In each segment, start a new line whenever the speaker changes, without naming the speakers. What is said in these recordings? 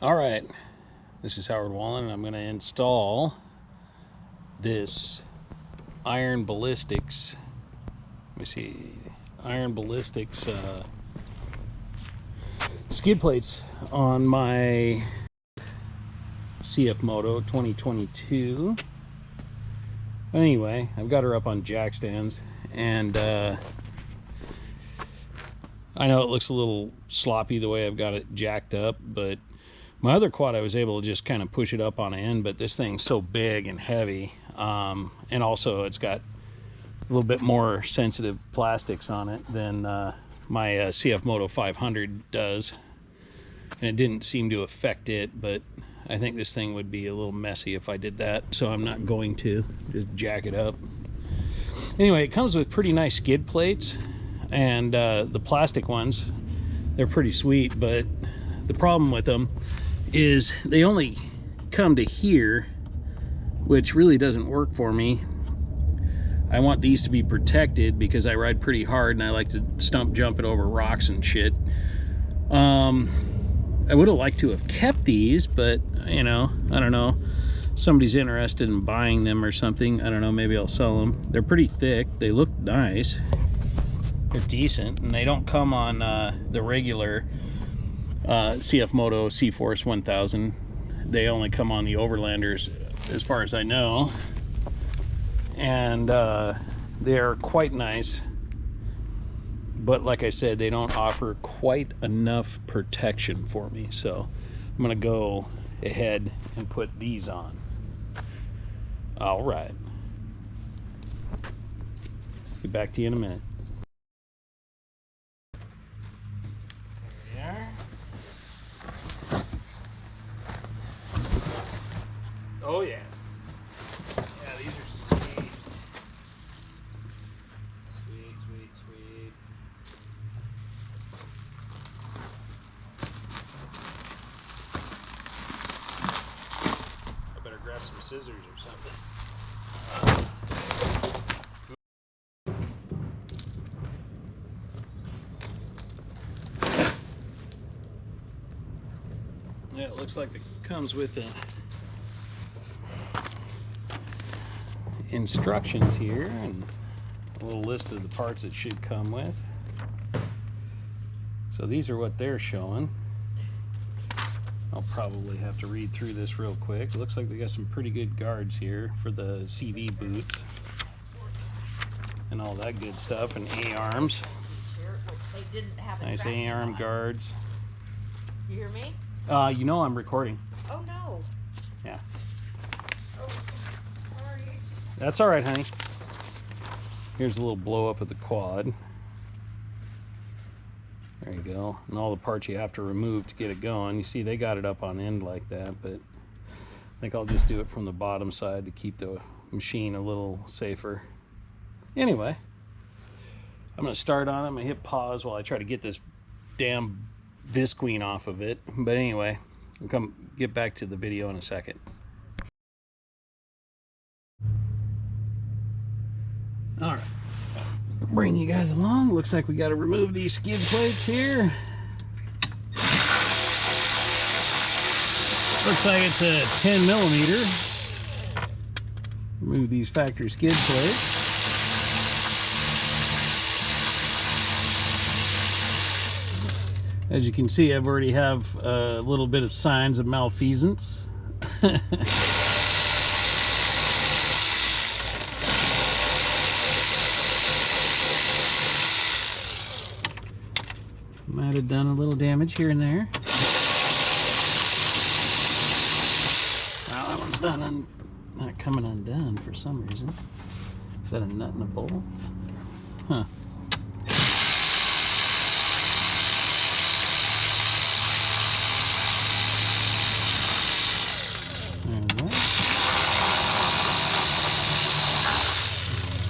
All right, this is Howard Wallen, and I'm going to install this iron ballistics. Let me see, iron ballistics skid plates on my cfmoto 2022. Anyway, I've got her up on jack stands, and I know it looks a little sloppy the way I've got it jacked up, but my other quad I was able to just kind of push it up on end, but this thing's so big and heavy, and also it's got a little bit more sensitive plastics on it than my cfmoto 500 does, and it didn't seem to affect it, but I think this thing would be a little messy if I did that, so I'm not going to just jack it up. Anyway, it comes with pretty nice skid plates, and the plastic ones, they're pretty sweet, but the problem with them is they only come to here, which really doesn't work for me. I want these to be protected because I ride pretty hard and I like to stump jump it over rocks and shit. I would have liked to have kept these, but you know, I don't know, somebody's interested in buying them or something, I don't know, maybe I'll sell them. They're pretty thick, they look nice, they're decent, and they don't come on the regular cfmoto C-Force 1000. They only come on the Overlanders as far as I know, and they're quite nice, but like I said, they don't offer quite enough protection for me, so I'm gonna go ahead and put these on. All right, get back to you in a minute. Oh yeah. Yeah, these are sweet. Sweet, sweet, sweet. I better grab some scissors or something. Yeah, it looks like it comes with a instructions here and a little list of the parts it should come with. So these are what they're showing. I'll probably have to read through this real quick. It looks like they got some pretty good guards here for the CV boots and all that good stuff, and A-arms. Nice A-arm guards.
You hear me?
You know I'm recording.
Oh no.
Yeah.
Oh, sorry.
That's all right, honey. Here's a little blow up of the quad. There you go. And all the parts you have to remove to get it going. You see they got it up on end like that, but I think I'll just do it from the bottom side to keep the machine a little safer. Anyway, I'm going to start on it. I'm going to hit pause while I try to get this damn visqueen off of it. But anyway, I'll come get back to the video in a second. All right, bring you guys along. Looks like we got to remove these skid plates here. Looks like it's a 10 millimeter. Remove these factory skid plates. As you can see, I've already have a little bit of signs of malfeasance. Might have done a little damage here and there. Well, that one's not coming undone for some reason. Is that a nut in a bowl? Huh.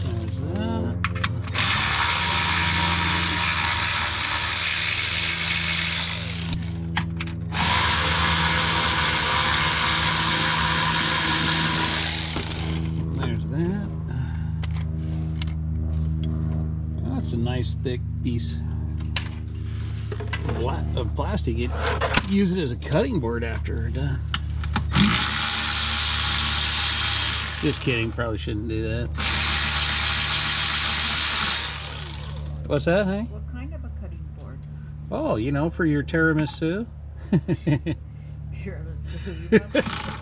There's that. There's that. That's a nice thick piece of of plastic, you'd use it as a cutting board after we're done. Just kidding, probably shouldn't do that. What's that, hey?
What kind of a cutting board?
Oh, you know, for your tiramisu.
Tiramisu.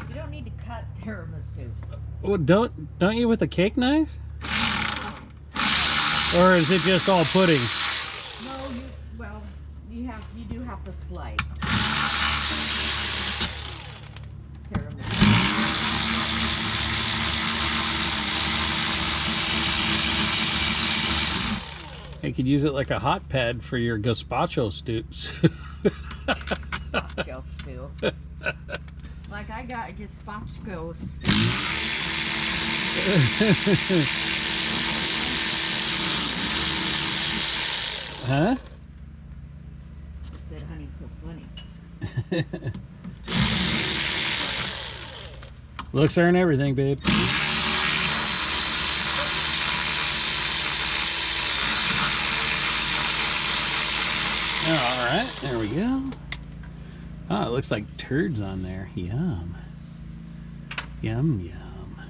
You don't need to cut tiramisu.
Well, don't you with a cake knife? Or is it just all pudding?
No, you do have to slice. Tiramisu.
You could use it like a hot pad for your gazpacho stews.
Gazpacho stew. Like I got a gazpacho stew.
Huh?
Said honey's so funny.
Looks aren't everything, babe. All right, there we go. Oh, it looks like turds on there. Yum. Yum, yum.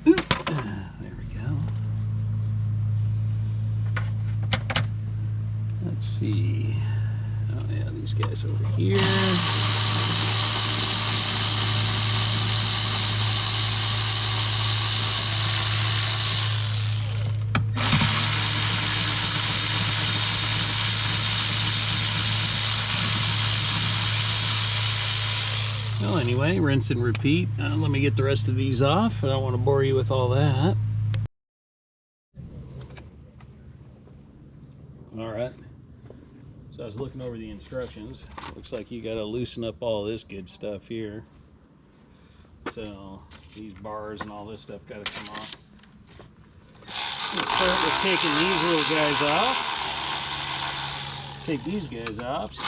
There we go. Let's see. Oh, yeah, these guys over here. Well, anyway, rinse and repeat. Let me get the rest of these off. I don't want to bore you with all that. All right. So I was looking over the instructions. Looks like you got to loosen up all this good stuff here. So these bars and all this stuff got to come off. Let's start with taking these little guys off. Take these guys off.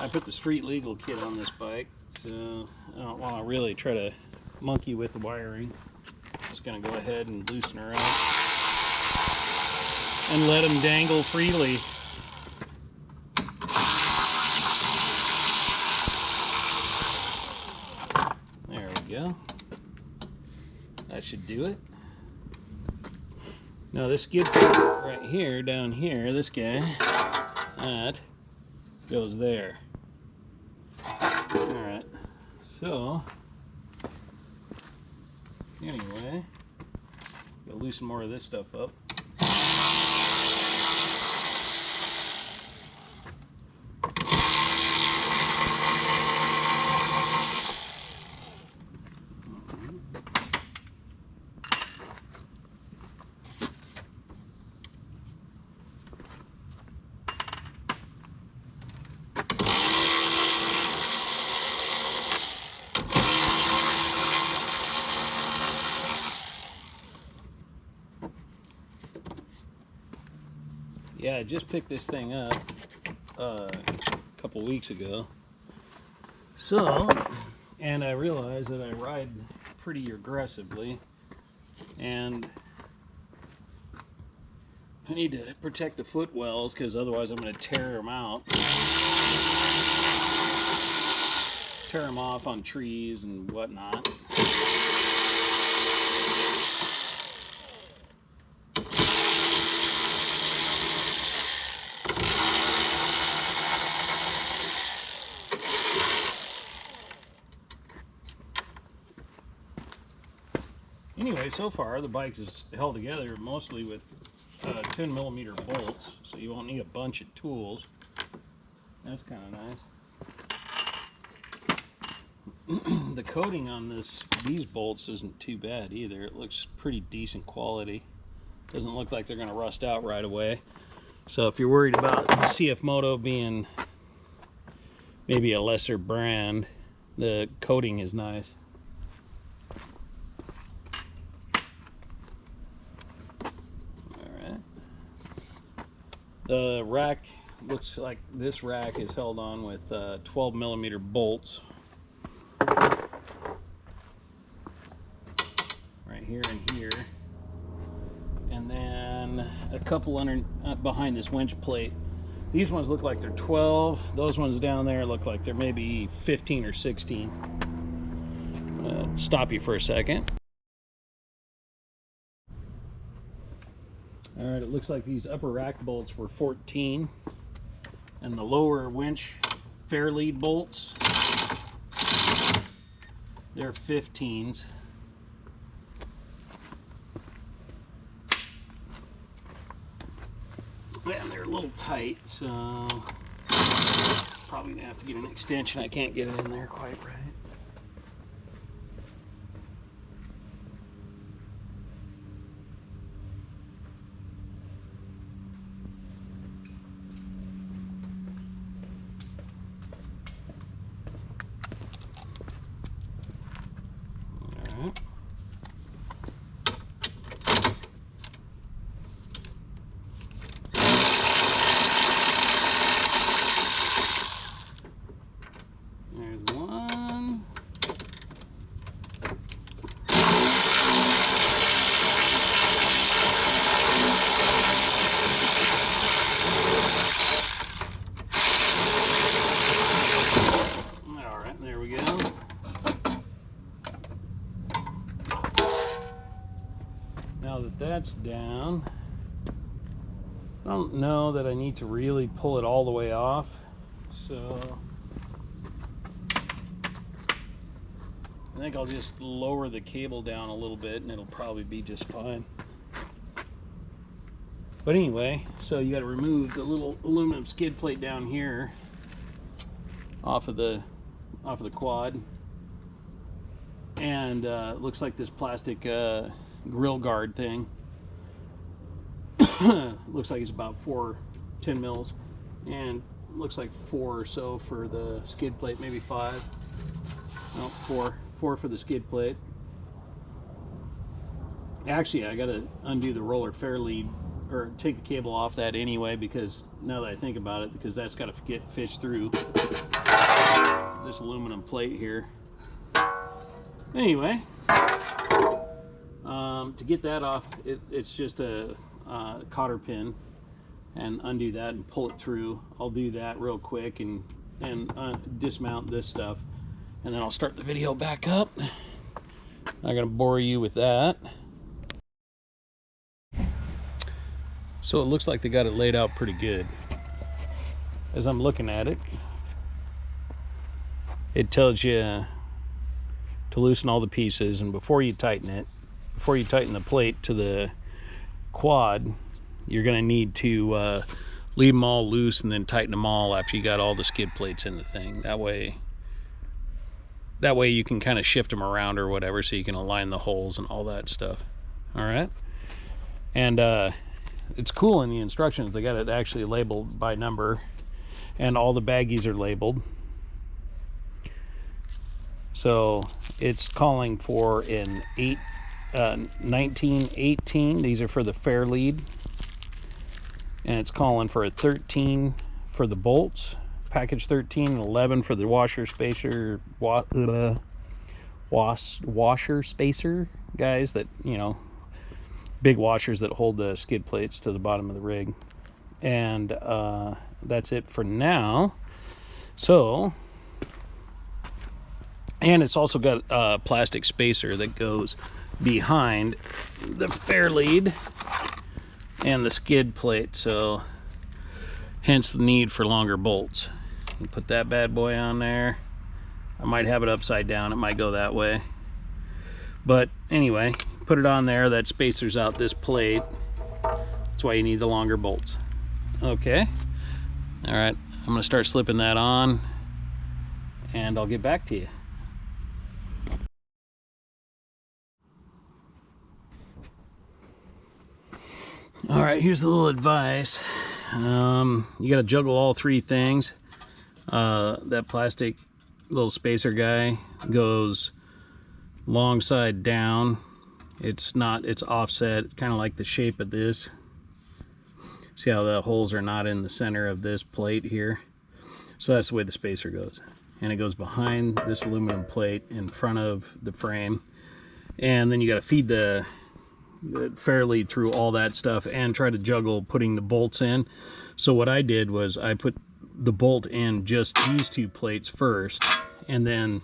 I put the street legal kit on this bike, so I don't want to really try to monkey with the wiring. Just going to go ahead and loosen her up and let them dangle freely. There we go. That should do it. Now this skid plate right here, down here, this guy, that goes there. Alright, so anyway, gotta loosen more of this stuff up. Yeah, I just picked this thing up a couple weeks ago. So, and I realized that I ride pretty aggressively, and I need to protect the footwells because otherwise I'm going to tear them out. Tear them off on trees and whatnot. Anyway, so far the bike is held together mostly with 10mm bolts, so you won't need a bunch of tools. That's kind of nice. The coating on these bolts isn't too bad either. It looks pretty decent quality. Doesn't look like they're going to rust out right away. So if you're worried about cfmoto being maybe a lesser brand, the coating is nice. The rack looks like this rack is held on with 12mm bolts right here and here, and then a couple under behind this winch plate. These ones look like they're 12. Those ones down there look like they're maybe 15 or 16. Stop you for a second. All right, it looks like these upper rack bolts were 14, and the lower winch fair lead bolts, they're 15s. And they're a little tight, so probably gonna have to get an extension. I can't get it in there quite right. Now that that's down, I don't know that I need to really pull it all the way off, so I think I'll just lower the cable down a little bit and it'll probably be just fine. But anyway, so you got to remove the little aluminum skid plate down here off of the quad, and it looks like this plastic grill guard thing. Looks like it's about 10 mils, and looks like 4 or so for the skid plate, maybe 5. No, 4 for the skid plate. Actually, I gotta undo the roller fair lead, or take the cable off that anyway, because now that I think about it, because that's got to get fished through this aluminum plate here. Anyway, to get that off, it's just a cotter pin, and undo that and pull it through. I'll do that real quick and dismount this stuff, and then I'll start the video back up. Not gonna bore you with that. So it looks like they got it laid out pretty good. As I'm looking at it, it tells you to loosen all the pieces, and before you tighten it, before you tighten the plate to the quad, you're gonna need to leave them all loose and then tighten them all after you got all the skid plates in the thing. That way you can kind of shift them around or whatever, so you can align the holes and all that stuff. All right, and it's cool in the instructions, they got it actually labeled by number, and all the baggies are labeled. So it's calling for an 1918. These are for the fair lead, and it's calling for a 13 for the bolts, package 13, and 11 for the washer spacer, washer spacer guys, that, you know, big washers that hold the skid plates to the bottom of the rig. And that's it for now. So, and it's also got a plastic spacer that goes behind the fair lead and the skid plate, so hence the need for longer bolts. You put that bad boy on there. I might have it upside down, it might go that way, but anyway, put it on there. That spacers out this plate. That's why you need the longer bolts. Okay, all right, I'm gonna start slipping that on, and I'll get back to you. All right, here's a little advice. You got to juggle all 3 things. That plastic little spacer guy goes long side down. It's offset, kind of like the shape of this. See how the holes are not in the center of this plate here? So that's the way the spacer goes. And it goes behind this aluminum plate in front of the frame. And then you got to feed the fair lead through all that stuff and try to juggle putting the bolts in. So what I did was I put the bolt in just these two plates first, and then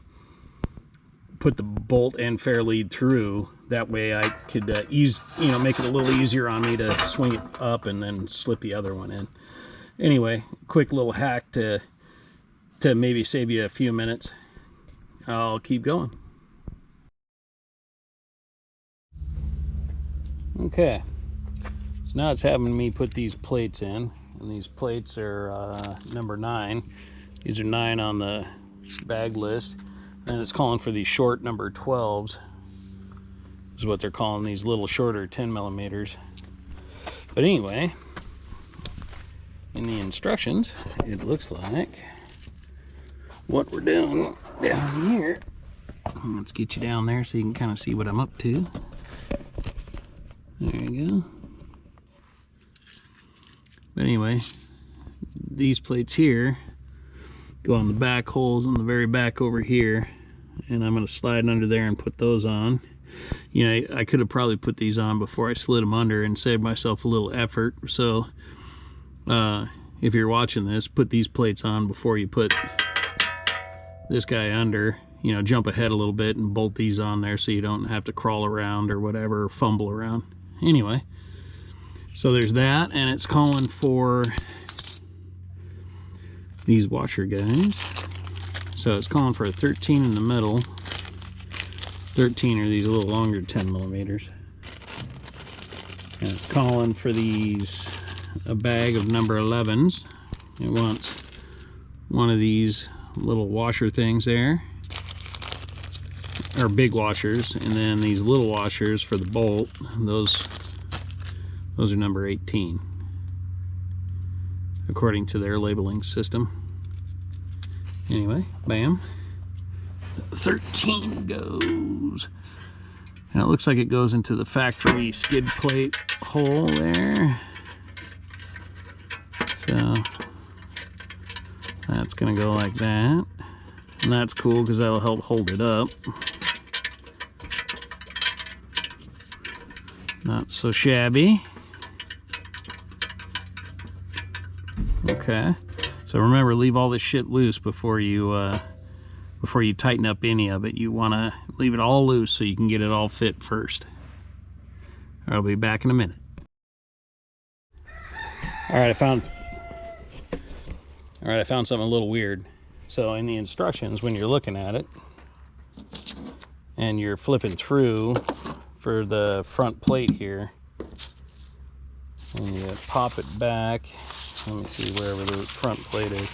put the bolt and fair lead through. That way I could make it a little easier on me to swing it up and then slip the other one in. Anyway, quick little hack to maybe save you a few minutes. I'll keep going. Okay, so now it's having me put these plates in, and these plates are number 9. These are 9 on the bag list, and it's calling for these short number 12s, is what they're calling these little shorter 10 millimeters. But anyway, in the instructions, it looks like what we're doing down here. Let's get you down there so you can kind of see what I'm up to. There you go. But anyway, these plates here go on the back holes on the very back over here, and I'm going to slide under there and put those on. You know, I could have probably put these on before I slid them under and saved myself a little effort. So if you're watching this, put these plates on before you put this guy under. You know, jump ahead a little bit and bolt these on there so you don't have to crawl around or whatever, or fumble around. Anyway, so there's that, and it's calling for these washer guys. So it's calling for a 13 in the middle. 13 are these a little longer 10 millimeters. And it's calling for these, a bag of number 11s. It wants one of these little washer things there, or big washers, and then these little washers for the bolt. Those are number 18 according to their labeling system. Anyway, bam, 13 goes, and it looks like it goes into the factory skid plate hole there. So that's gonna go like that, and that's cool because that'll help hold it up. Not so shabby. Okay, so remember, leave all this shit loose before you tighten up any of it. You want to leave it all loose so you can get it all fit first. I'll be back in a minute. All right, I found something a little weird. So in the instructions, when you're looking at it and you're flipping through for the front plate here, and you pop it back, let me see wherever the front plate is.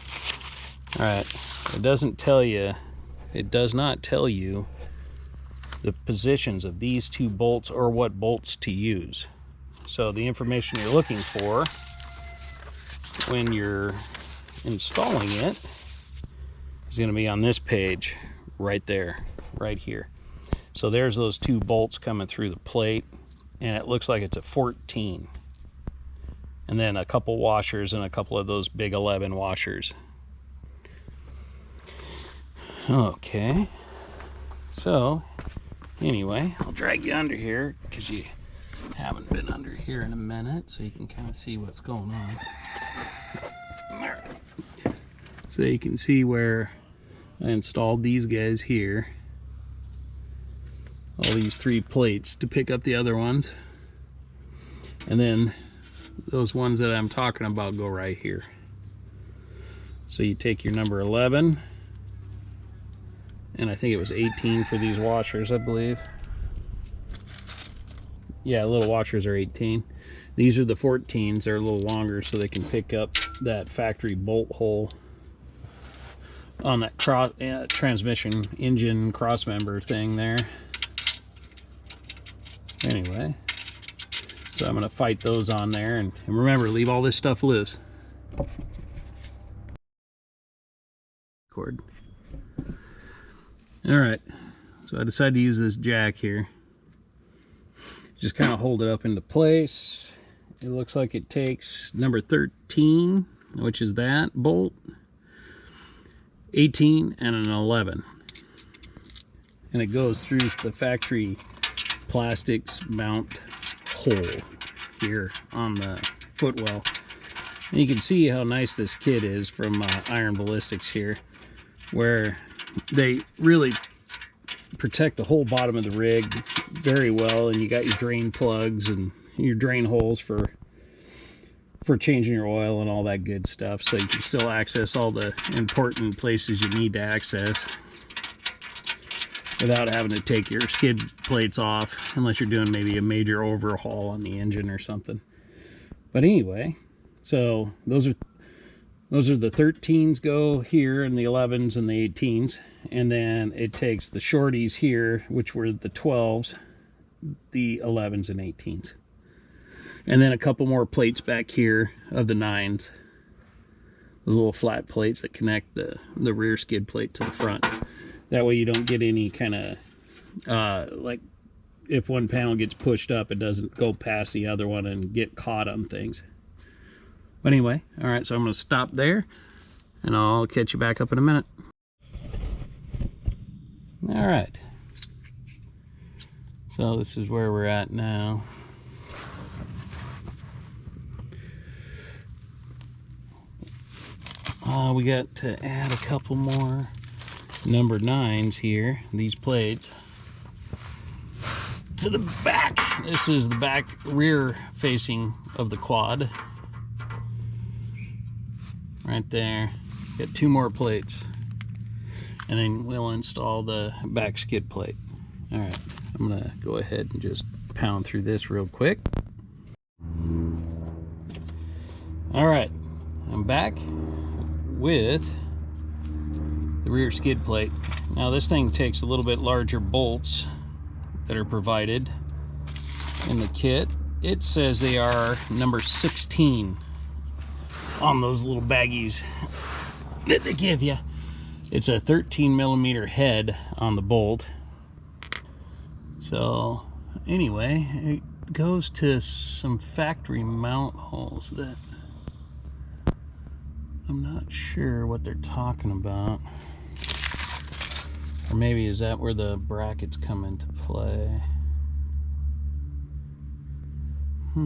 All right, it does not tell you the positions of these two bolts or what bolts to use. So the information you're looking for when you're installing it is going to be on this page right there, right here. So there's those two bolts coming through the plate, and it looks like it's a 14, and then a couple washers and a couple of those big 11 washers. Okay, so anyway, I'll drag you under here because you haven't been under here in a minute, so you can kind of see what's going on. All right. So you can see where I installed these guys here, all these 3 plates to pick up the other ones, and then those ones that I'm talking about go right here. So you take your number 11, and I think it was 18 for these washers, I believe. Yeah, little washers are 18. These are the 14s. They're a little longer so they can pick up that factory bolt hole on that transmission engine cross member thing there. Anyway, so I'm going to fight those on there, and remember, leave all this stuff loose. Cord. All right, so I decided to use this jack here. Just kind of hold it up into place. It looks like it takes number 13, which is that bolt, 18, and an 11. And it goes through the factory plastics mount hole here on the footwell. And you can see how nice this kit is from Iron Ballistics here, where they really protect the whole bottom of the rig very well, and you got your drain plugs and your drain holes for changing your oil and all that good stuff, so you can still access all the important places you need to access without having to take your skid plates off, unless you're doing maybe a major overhaul on the engine or something. But anyway, so those are the 13s go here, and the 11s and the 18s, and then it takes the shorties here, which were the 12s, the 11s and 18s, and then a couple more plates back here of the 9s, those little flat plates that connect the rear skid plate to the front. That way you don't get any kind of like, if one panel gets pushed up, it doesn't go past the other one and get caught on things. But anyway, all right, so I'm going to stop there, and I'll catch you back up in a minute. All right, so this is where we're at now. We got to add a couple more number 9s here, these plates, to the back. This is the back rear facing of the quad. Right there. Got 2 more plates. And then we'll install the back skid plate. Alright, I'm going to go ahead and just pound through this real quick. Alright, I'm back with the rear skid plate. Now this thing takes a little bit larger bolts that are provided in the kit. It says they are number 16 on those little baggies that they give you. It's a 13mm head on the bolt. So anyway, it goes to some factory mount holes that I'm not sure what they're talking about. Or maybe is that where the brackets come into play? I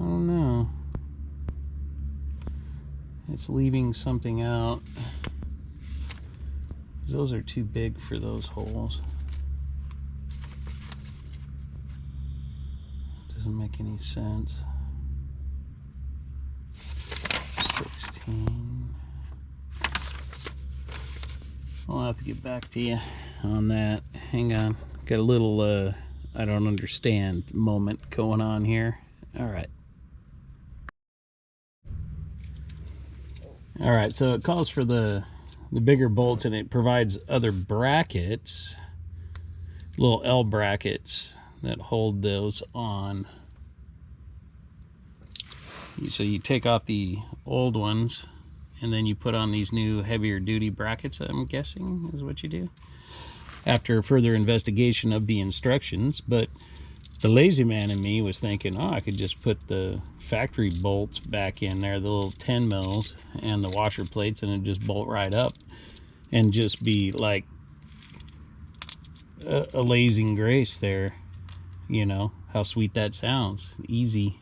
don't know. It's leaving something out. Those are too big for those holes. Doesn't make any sense. 16. I'll have to get back to you on that. Hang on. Got a little I don't understand moment going on here. Alright. Alright, so it calls for the bigger bolts, and it provides other brackets, little L brackets that hold those on. So you take off the old ones, and then you put on these new heavier duty brackets, I'm guessing is what you do, after further investigation of the instructions. But the lazy man in me was thinking, oh, I could just put the factory bolts back in there, the little 10 mils and the washer plates, and it'd just bolt right up and just be like a lazing grace there. You know how sweet that sounds. Easy.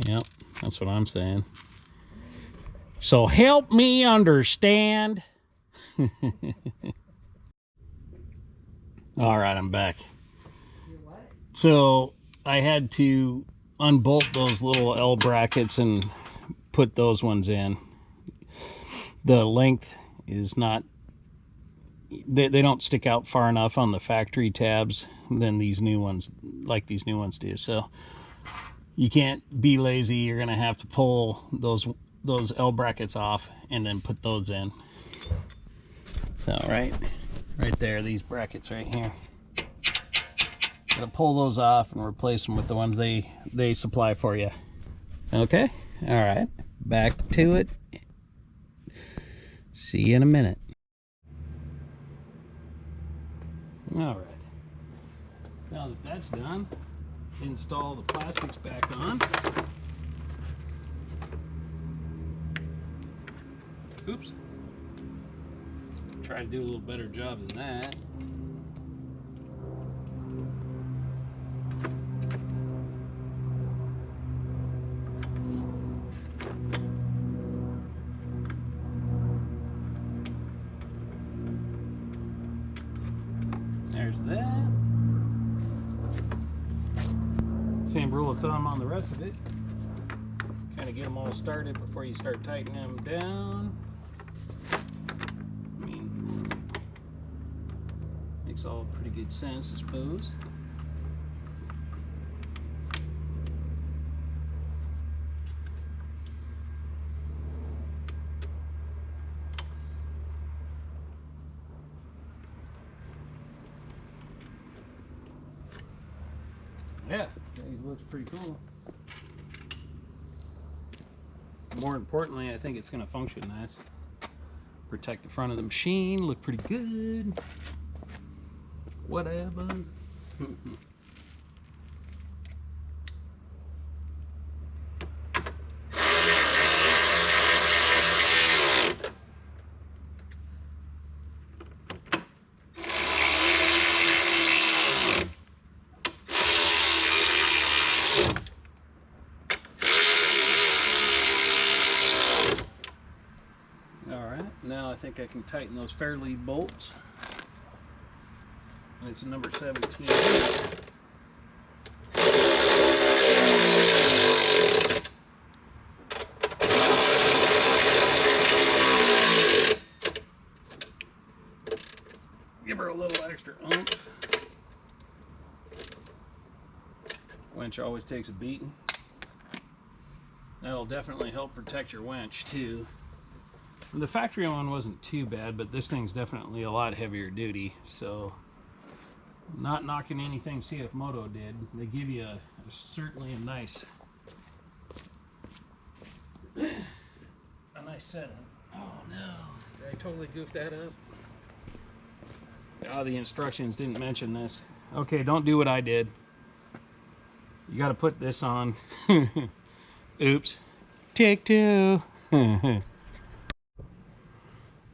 Yep, that's what I'm saying. So help me understand. All right, I'm back. So I had to unbolt those little L brackets and put those ones in. The length is not, they don't stick out far enough on the factory tabs than these new ones, like these new ones do. So you can't be lazy. You're gonna have to pull those L brackets off and then put those in. So right there, these brackets right here, gotta pull those off and replace them with the ones they supply for you. Okay, all right, back to it. See you in a minute. All right, now that that's done, install the plastics back on. Oops. Try to do a little better job than that. rule of thumb on the rest of it. Kind of get them all started before you start tightening them down. I mean, makes all pretty good sense, I suppose. Yeah, it looks pretty cool. More importantly, I think it's going to function nice. Protect the front of the machine, look pretty good. Whatever. Now I think I can tighten those fair lead bolts. And it's a number 17. Give her a little extra oomph. Winch always takes a beating. That'll definitely help protect your winch too. The factory one wasn't too bad, but this thing's definitely a lot heavier duty, so not knocking anything cfmoto did. They give you certainly a nice setup. Oh no, did I totally goof that up? Oh, the instructions didn't mention this. Okay, don't do what I did. You got to put this on. Oops. Take two.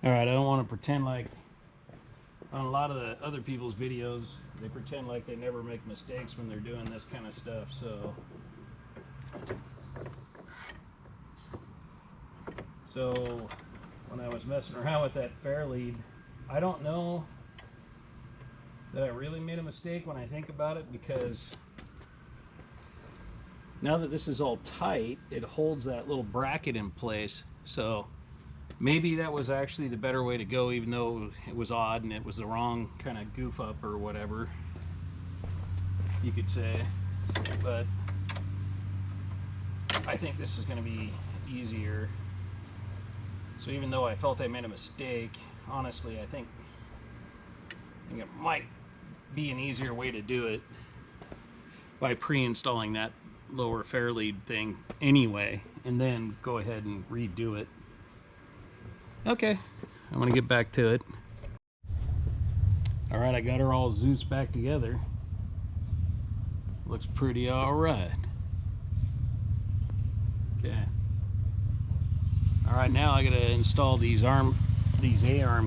Alright, I don't want to pretend like on a lot of the other people's videos, they pretend like they never make mistakes when they're doing this kind of stuff, so when I was messing around with that fair lead, I don't know that I really made a mistake when I think about it, because now that this is all tight, it holds that little bracket in place, so maybe that was actually the better way to go, even though it was odd and it was the wrong kind of goof up or whatever you could say. But I think this is going to be easier. So even though I felt I made a mistake, honestly, I think it might be an easier way to do it by pre-installing that lower fair lead thing anyway, and then go ahead and redo it. Okay, I'm gonna get back to it. All right, I got her all Zeus back together. Looks pretty all right. Okay. All right, now I gotta install these A-arm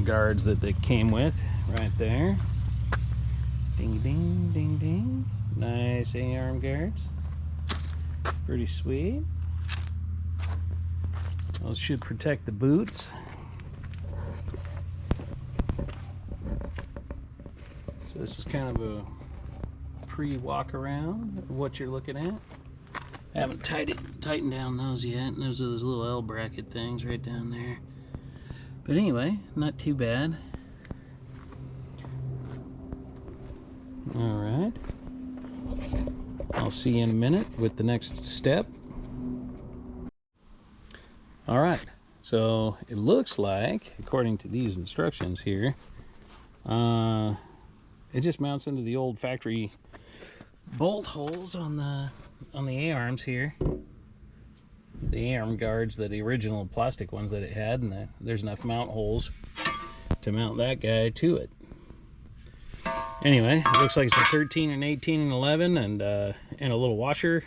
guards that they came with right there. Ding, ding, ding, ding. Nice A-arm guards. Pretty sweet. Those should protect the boots. So this is kind of a pre-walk around of what you're looking at. I haven't tightened down those yet. Those are those little L bracket things right down there. But anyway, not too bad. All right. I'll see you in a minute with the next step. All right. So it looks like, according to these instructions here, it just mounts into the old factory bolt holes on the A-arms here. The A-arm guards, the original plastic ones that it had, and there's enough mount holes to mount that guy to it. Anyway, it looks like it's a 13 and 18 and 11 and a little washer.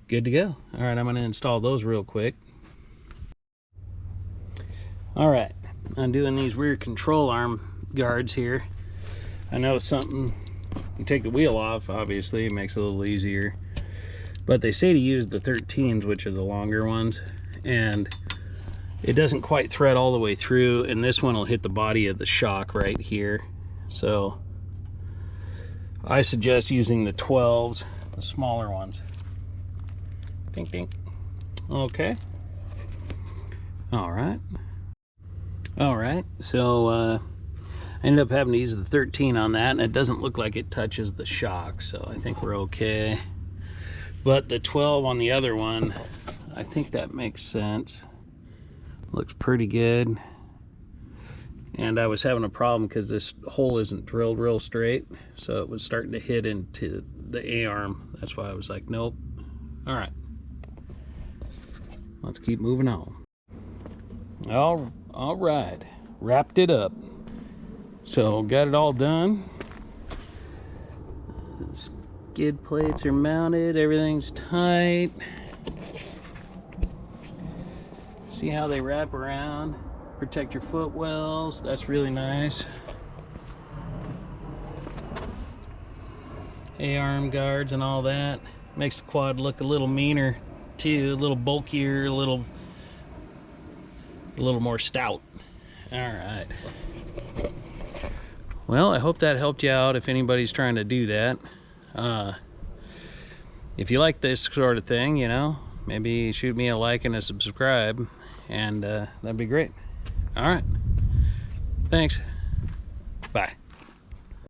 Good to go. All right, I'm going to install those real quick. All right, I'm doing these rear control arm guards here. I know something, you take the wheel off, obviously, it makes it a little easier. But they say to use the 13s, which are the longer ones, and it doesn't quite thread all the way through, and this one will hit the body of the shock right here. So I suggest using the 12s. the smaller ones. Dink, dink. Okay. All right. All right. So I ended up having to use the 13 on that, and it doesn't look like it touches the shock, so I think we're okay. But the 12 on the other one, I think that makes sense. Looks pretty good. And I was having a problem because this hole isn't drilled real straight, so it was starting to hit into the A-arm. That's why I was like, nope. All right, let's keep moving on. All right, wrapped it up. So got it all done. The skid plates are mounted, everything's tight. See how they wrap around? Protect your footwells. That's really nice. A-arm guards and all that. Makes the quad look a little meaner too, a little bulkier, a little more stout. All right. Well, I hope that helped you out if anybody's trying to do that. If you like this sort of thing, you know, maybe shoot me a like and a subscribe, and that'd be great. All right. Thanks. Bye.